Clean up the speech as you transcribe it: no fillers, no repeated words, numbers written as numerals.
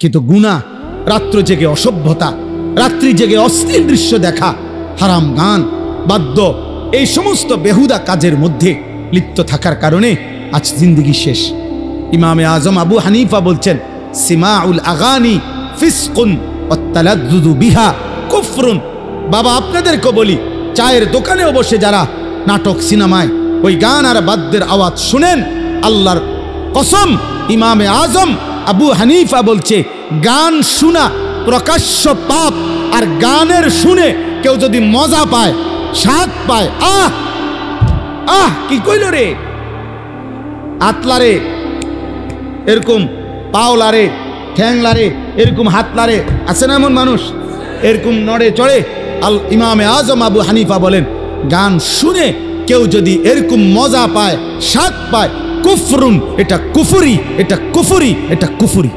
কিন্তু গুনাহ, রাত্র জেগে অসভ্যতা, রাত্রি জেগে অশ্লীল দৃশ্য দেখা, হারাম গান, বাদ্য, এই সমস্ত বেহুদা কাজের মধ্যে লিপ্ত থাকার কারণে আজ জিন্দেগি শেষ। ইমামে আজম আবু হানিফা বলছেন, সিমাউল আগানি ফিসকুন ওয়াত তালাজ্জুযু বিহা কুফরুন। বাবা, আপনাদেরকে বলি, চায়ের দোকানেও বসে যারা নাটক সিনেমায় ওই গান আর বাদ্যের আওয়াজ শুনেন, আল্লাহর কসম ইমামে আজম আবু হানিফা বলছে, গান শোনা প্রকাশ্য পাপ। আর গানের শুনে কেউ যদি মজা পায়, স্বাদ পায়, আহ আহ কি কইল রে, আতলারে, এরকম পাওলারে, ঠ্যাংলারে, এরকম হাতলারে, আছে না এমন মানুষ, এরকম নড়ে চড়ে। ইমামে আজম আবু হানিফা বলেন, গান শুনে কেউ যদি এরকম মজা পায়, স্বাদ পায়, কুফরুন, এটা কুফরি, এটা কুফরি, এটা কুফরি।